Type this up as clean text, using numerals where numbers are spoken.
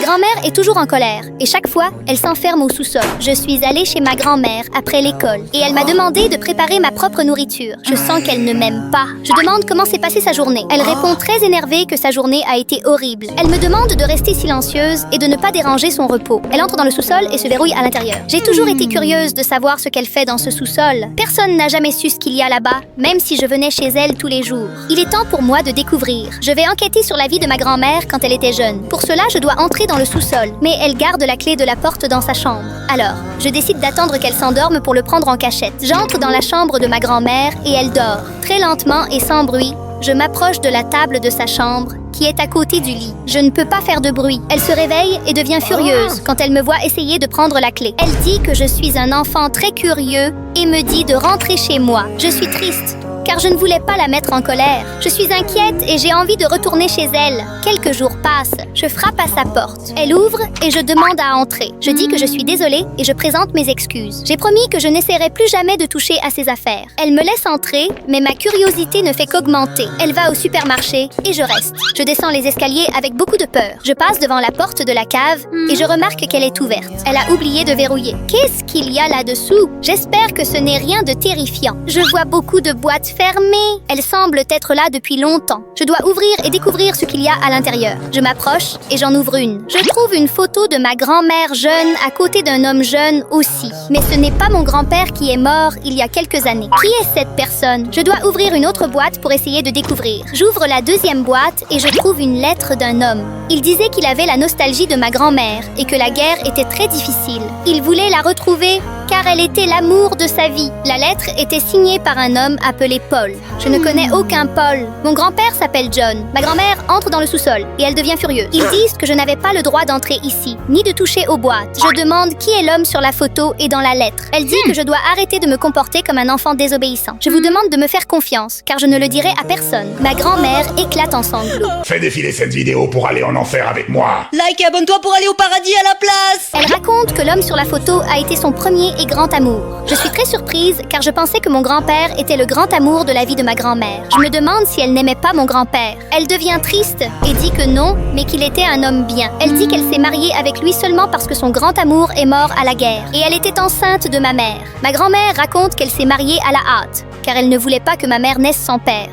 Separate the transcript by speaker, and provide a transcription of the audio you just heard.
Speaker 1: grand-mère est toujours en colère et chaque fois, elle s'enferme au sous-sol. Je suis allée chez ma grand-mère après l'école et elle m'a demandé de préparer ma propre nourriture. Je sens qu'elle ne m'aime pas. Je demande comment s'est passée sa journée. Elle répond très énervée que sa journée a été horrible. Elle me demande de rester silencieuse et de ne pas déranger son repos. Elle entre dans le sous-sol et se verrouille à l'intérieur. J'ai toujours été curieuse de savoir ce qu'elle fait dans ce sous-sol. Personne n'a jamais su ce qu'il y a là-bas, même si je venais chez elle tous les jours. Il est temps pour moi de découvrir. Je vais enquêter sur la vie de ma grand-mère quand elle était jeune. Pour cela, je dois entrer dans le sous-sol, mais elle garde la clé de la porte dans sa chambre. Alors, je décide d'attendre qu'elle s'endorme pour le prendre en cachette. J'entre dans la chambre de ma grand-mère et elle dort. Très lentement et sans bruit, je m'approche de la table de sa chambre, qui est à côté du lit. Je ne peux pas faire de bruit. Elle se réveille et devient furieuse quand elle me voit essayer de prendre la clé. Elle dit que je suis un enfant très curieux et me dit de rentrer chez moi. Je suis triste, car je ne voulais pas la mettre en colère. Je suis inquiète et j'ai envie de retourner chez elle. Quelques jours passent. Je frappe à sa porte. Elle ouvre et je demande à entrer. Je dis que je suis désolée et je présente mes excuses. J'ai promis que je n'essaierai plus jamais de toucher à ses affaires. Elle me laisse entrer, mais ma curiosité ne fait qu'augmenter. Elle va au supermarché et je reste. Je descends les escaliers avec beaucoup de peur. Je passe devant la porte de la cave et je remarque qu'elle est ouverte. Elle a oublié de verrouiller. Qu'est-ce qu'il y a là-dessous? J'espère que ce n'est rien de terrifiant. Je vois beaucoup de boîtes fermées. Elles semblent être là depuis longtemps. Je dois ouvrir et découvrir ce qu'il y a à l'intérieur. Je m'approche et j'en ouvre une. Je trouve une photo de ma grand-mère jeune à côté d'un homme jeune aussi. Mais ce n'est pas mon grand-père qui est mort il y a quelques années. Qui est cette personne? Je dois ouvrir une autre boîte pour essayer de découvrir. J'ouvre la deuxième boîte et je trouve une lettre d'un homme. Il disait qu'il avait la nostalgie de ma grand-mère et que la guerre était très difficile. Il voulait la retrouver car elle était l'amour de sa vie. La lettre était signée par un homme appelé Paul. Je ne connais aucun Paul. Mon grand-père s'appelle John. Ma grand-mère entre dans le sous-sol et elle devient furieuse. Ils disent que je n'avais pas le droit d'entrer ici, ni de toucher aux boîtes. Je demande qui est l'homme sur la photo et dans la lettre. Elle dit que je dois arrêter de me comporter comme un enfant désobéissant. Je vous demande de me faire confiance, car je ne le dirai à personne. Ma grand-mère éclate en sanglots.
Speaker 2: Fais défiler cette vidéo pour aller en enfer avec moi.
Speaker 3: Like et abonne-toi pour aller au paradis à la place.
Speaker 1: Elle raconte que l'homme sur la photo a été son premier et grand amour. Je suis très surprise car je pensais que mon grand-père était le grand amour de la vie de ma grand-mère. Je me demande si elle n'aimait pas mon grand-père. Elle devient triste et dit que non, mais qu'il était un homme bien. Elle dit qu'elle s'est mariée avec lui seulement parce que son grand amour est mort à la guerre. Et elle était enceinte de ma mère. Ma grand-mère raconte qu'elle s'est mariée à la hâte, car elle ne voulait pas que ma mère naisse sans père.